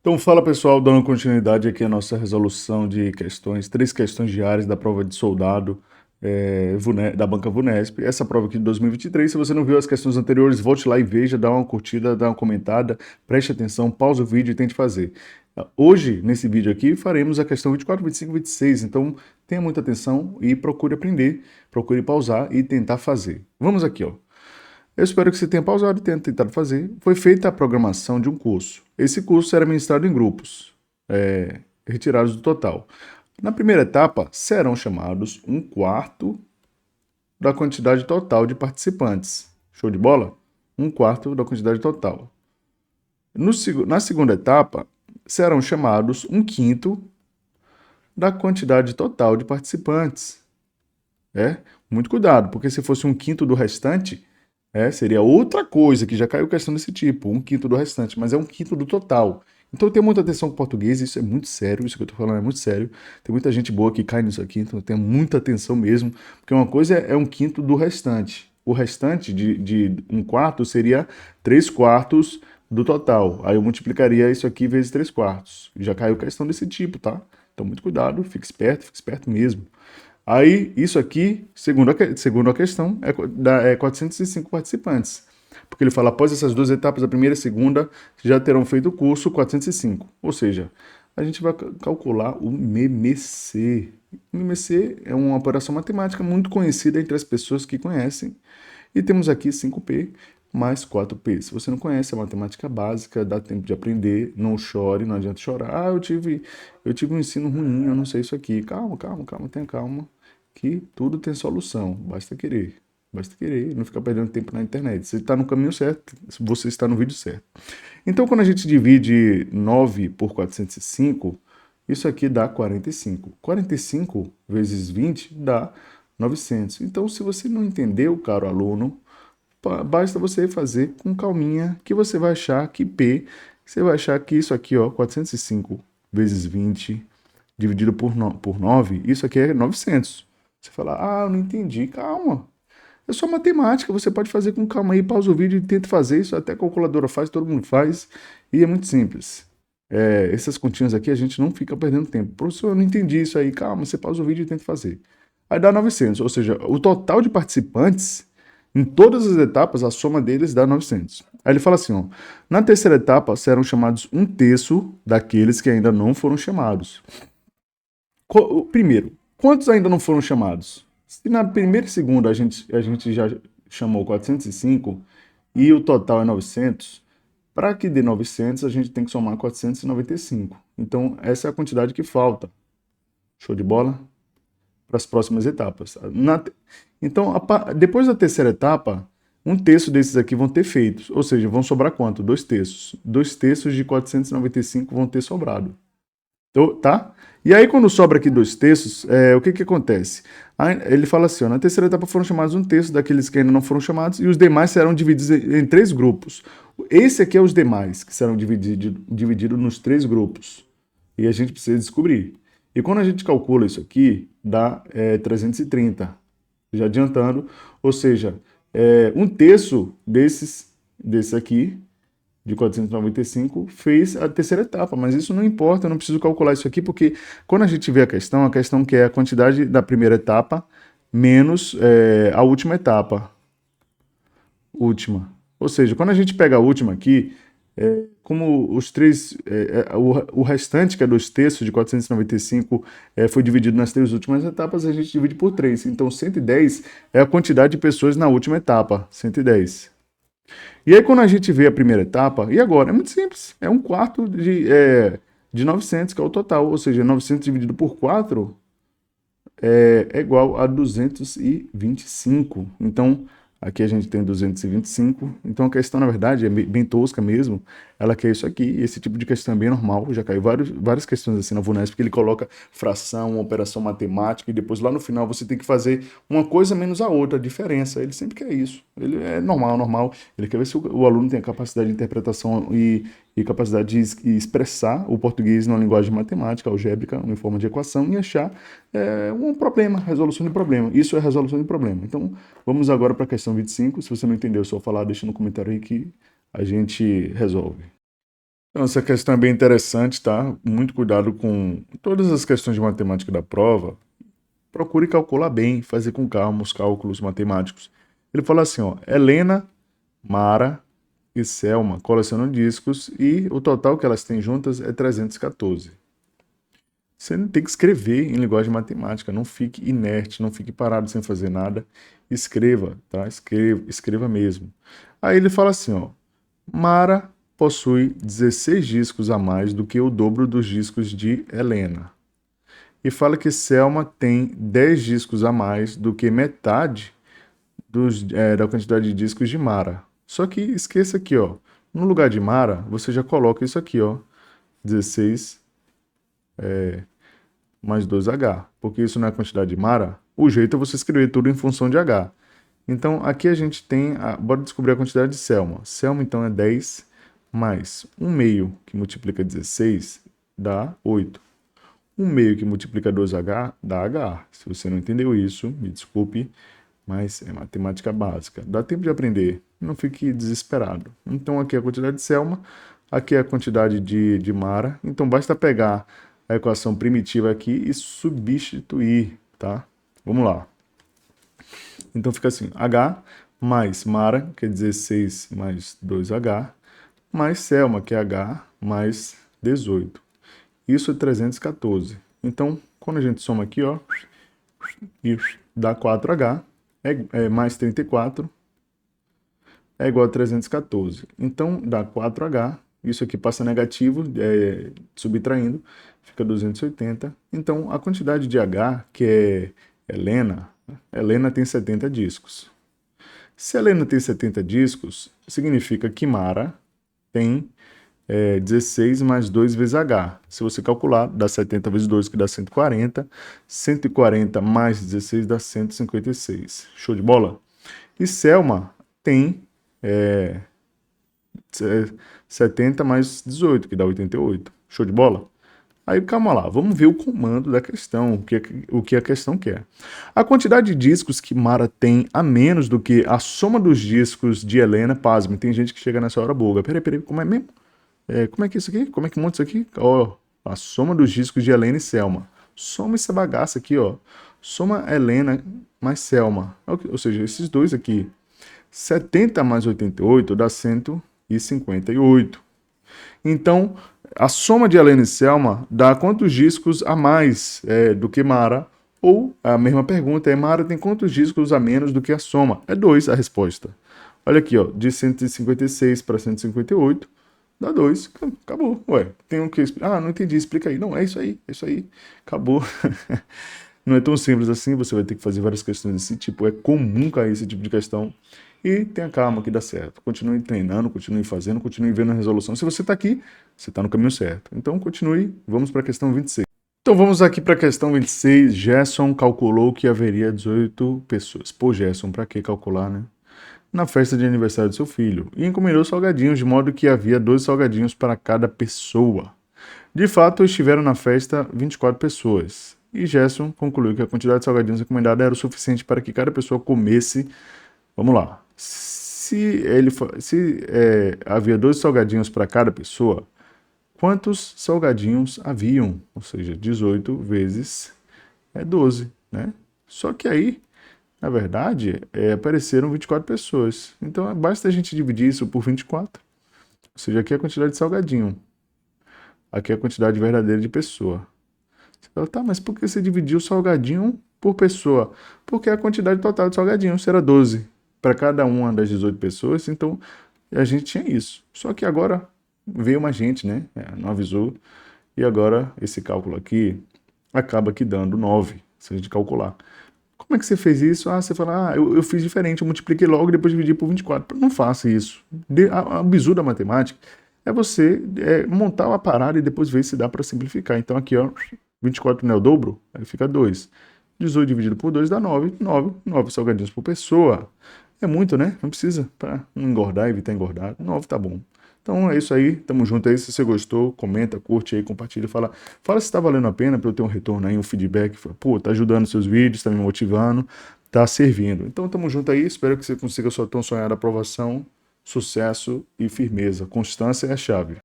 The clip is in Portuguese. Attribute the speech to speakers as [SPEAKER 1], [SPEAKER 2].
[SPEAKER 1] Então, fala pessoal, dando continuidade aqui à nossa resolução de questões, 3 questões diárias da prova de soldado da banca VUNESP. Essa prova aqui de 2023, se você não viu as questões anteriores, volte lá e veja, dá uma curtida, dá uma comentada, preste atenção, pausa o vídeo e tente fazer. Hoje, nesse vídeo aqui, faremos a questão 24, 25 e 26, então tenha muita atenção e procure aprender, procure pausar e tentar fazer. Vamos aqui, ó. Eu espero que você tenha pausado e tenha tentado fazer. Foi feita a programação de um curso. Esse curso será ministrado em grupos, retirados do total. Na primeira etapa, serão chamados 1/4 da quantidade total de participantes. Show de bola? 1/4 da quantidade total. Na segunda etapa, serão chamados 1/5 da quantidade total de participantes. Muito cuidado, porque se fosse 1/5 do restante, seria outra coisa, que já caiu questão desse tipo, 1/5 do restante, mas é 1/5 do total. Então tenha muita atenção com o português, isso é muito sério, isso que eu tô falando é muito sério. Tem muita gente boa que cai nisso aqui, então tenha muita atenção mesmo, porque uma coisa é 1/5 do restante. O restante de 1/4 seria 3/4 do total. Aí eu multiplicaria isso aqui vezes 3/4. Já caiu questão desse tipo, tá? Então muito cuidado, fique esperto mesmo. Aí, isso aqui, segundo a questão, é 405 participantes. Porque ele fala, após essas 2 etapas, a primeira e a segunda, já terão feito o curso 405. Ou seja, a gente vai calcular o MMC. O MMC é uma operação matemática muito conhecida entre as pessoas que conhecem. E temos aqui 5P mais 4P. Se você não conhece a matemática básica, dá tempo de aprender, não chore, não adianta chorar. Eu tive um ensino ruim, eu não sei isso aqui. Calma, tenha calma, que tudo tem solução, basta querer. Basta querer, não ficar perdendo tempo na internet. Você está no caminho certo, você está no vídeo certo. Então, quando a gente divide 9 por 405, isso aqui dá 45. 45 vezes 20 dá 900. Então, se você não entendeu, caro aluno, basta você fazer com calminha, que você vai achar que P, você vai achar que isso aqui, ó, 405 vezes 20 dividido por 9, isso aqui é 900. Você fala, eu não entendi, calma. É só matemática, você pode fazer com calma aí, pausa o vídeo e tenta fazer isso, até a calculadora faz, todo mundo faz, e é muito simples. Essas continhas aqui a gente não fica perdendo tempo. Professor, eu não entendi isso aí, calma, você pausa o vídeo e tenta fazer. Aí dá 900, ou seja, o total de participantes, em todas as etapas, a soma deles dá 900. Aí ele fala assim, ó, na terceira etapa serão chamados 1/3 daqueles que ainda não foram chamados. Primeiro, quantos ainda não foram chamados? Se na primeira e segunda a gente já chamou 405 e o total é 900, para que dê 900 a gente tem que somar 495. Então essa é a quantidade que falta. Show de bola? Para as próximas etapas. Então, depois da terceira etapa, 1/3 desses aqui vão ter feitos, ou seja, vão sobrar quanto? 2/3. 2/3 de 495 vão ter sobrado. Então, tá? E aí, quando sobra aqui 2/3, o que acontece? Aí, ele fala assim, ó, na terceira etapa foram chamados 1/3 daqueles que ainda não foram chamados e os demais serão divididos em 3 grupos. Esse aqui é os demais, que serão divididos nos 3 grupos. E a gente precisa descobrir. E quando a gente calcula isso aqui, dá 330. Já adiantando, ou seja, 1/3 desse aqui, de 495, fez a terceira etapa, mas isso não importa, eu não preciso calcular isso aqui, porque quando a gente vê a questão que é a quantidade da primeira etapa menos a última etapa. Ou seja, quando a gente pega a última aqui, como os três, o restante, que é 2/3 de 495, foi dividido nas 3 últimas etapas, a gente divide por 3. Então, 110 é a quantidade de pessoas na última etapa, 110. E aí, quando a gente vê a primeira etapa, e agora? É muito simples, é 1/4 de 900, que é o total, ou seja, 900 dividido por 4 é igual a 225. Então, aqui a gente tem 225. Então, a questão, na verdade, é bem tosca mesmo. Ela quer isso aqui. Esse tipo de questão é bem normal. Já caiu várias questões assim na VUNESP, porque ele coloca fração, uma operação matemática, e depois lá no final você tem que fazer uma coisa menos a outra, a diferença. Ele sempre quer isso. Ele é normal. Ele quer ver se o aluno tem a capacidade de interpretação e capacidade de expressar o português numa linguagem matemática, algébrica, em forma de equação, e achar um problema, resolução de problema. Isso é resolução de problema. Então, vamos agora para a questão 25. Se você não entendeu, é só falar, deixa no comentário aí que a gente resolve. Então, essa questão é bem interessante, tá? Muito cuidado com todas as questões de matemática da prova. Procure calcular bem, fazer com calma os cálculos matemáticos. Ele fala assim, ó, Helena, Mara e Selma colecionam discos e o total que elas têm juntas é 314. Você tem que escrever em linguagem matemática, não fique inerte, não fique parado sem fazer nada. Escreva, tá? Escreva mesmo. Aí ele fala assim, ó, Mara possui 16 discos a mais do que o dobro dos discos de Helena. E fala que Selma tem 10 discos a mais do que metade da quantidade de discos de Mara. Só que esqueça aqui, ó. No lugar de Mara, você já coloca isso aqui, ó. 16 mais 2H. Porque isso não é a quantidade de Mara. O jeito é você escrever tudo em função de H. Então, aqui a gente tem... bora descobrir a quantidade de Selma. Selma, então, é 10 mais 1 meio, que multiplica 16, dá 8. 1 meio que multiplica 2H, dá H. Se você não entendeu isso, me desculpe, mas é matemática básica. Dá tempo de aprender, não fique desesperado. Então, aqui é a quantidade de Selma, aqui é a quantidade de Mara. Então, basta pegar a equação primitiva aqui e substituir, tá? Vamos lá. Então, fica assim, H mais Mara, que é 16 mais 2H, mais Selma, que é H, mais 18. Isso é 314. Então, quando a gente soma aqui, ó, dá 4H, mais 34, é igual a 314. Então, dá 4H, isso aqui passa negativo, subtraindo, fica 280. Então, a quantidade de H, que é Helena tem 70 discos. Se Helena tem 70 discos, significa que Mara tem 16 mais 2 vezes H. Se você calcular, dá 70 vezes 2, que dá 140. 140 mais 16 dá 156. Show de bola? E Selma tem 70 mais 18, que dá 88. Show de bola? Aí, calma lá, vamos ver o comando da questão, o que a questão quer. A quantidade de discos que Mara tem a menos do que a soma dos discos de Helena, pasme, tem gente que chega nessa hora boa. Peraí, como é mesmo? Como é que é isso aqui? Como é que monta isso aqui? Ó, a soma dos discos de Helena e Selma. Soma essa bagaça aqui, ó. Soma Helena mais Selma. Ou seja, esses dois aqui. 70 mais 88 dá 158. Então, a soma de Helena e Selma dá quantos discos a mais do que Mara? Ou a mesma pergunta é, Mara tem quantos discos a menos do que a soma? É 2 a resposta. Olha aqui, ó, de 156 para 158, dá 2. Acabou. Ué, tem um que explicar? Ah, não entendi, explica aí. Não, é isso aí, acabou. Não é tão simples assim, você vai ter que fazer várias questões desse tipo. É comum cair esse tipo de questão. E tenha calma que dá certo. Continue treinando, continue fazendo, continue vendo a resolução. Se você está aqui, você está no caminho certo. Então continue, vamos para a questão 26. Então vamos aqui para a questão 26. Gerson calculou que haveria 18 pessoas. Pô, Gerson, para que calcular, né? Na festa de aniversário do seu filho. E encomendou salgadinhos, de modo que havia 12 salgadinhos para cada pessoa. De fato, estiveram na festa 24 pessoas. E Gerson concluiu que a quantidade de salgadinhos encomendada era o suficiente para que cada pessoa comesse. Vamos lá. Se havia 12 salgadinhos para cada pessoa, quantos salgadinhos haviam? Ou seja, 18 vezes 12, né? Só que aí, na verdade, apareceram 24 pessoas. Então, basta a gente dividir isso por 24. Ou seja, aqui é a quantidade de salgadinho. Aqui é a quantidade verdadeira de pessoa. Você fala, tá, mas por que você dividiu o salgadinho por pessoa? Porque a quantidade total de salgadinhos era 12 para cada uma das 18 pessoas, então a gente tinha isso. Só que agora veio uma gente, né? Não avisou. E agora esse cálculo aqui acaba aqui dando 9, se a gente calcular. Como é que você fez isso? Ah, você fala, eu fiz diferente, eu multipliquei logo e depois dividi por 24. Não faça isso. O bizu da matemática é você montar uma parada e depois ver se dá para simplificar. Então aqui, ó, 24 não é o dobro? Aí fica 2. 18 dividido por 2 dá 9. 9 salgadinhos por pessoa. É muito, né? Não precisa, para não engordar, evitar engordar. 9 tá bom. Então é isso aí, tamo junto aí. Se você gostou, comenta, curte aí, compartilha, fala se tá valendo a pena para eu ter um retorno aí, um feedback. Pô, tá ajudando seus vídeos, tá me motivando, tá servindo. Então tamo junto aí, espero que você consiga a sua tão sonhada aprovação, sucesso e firmeza. Constância é a chave.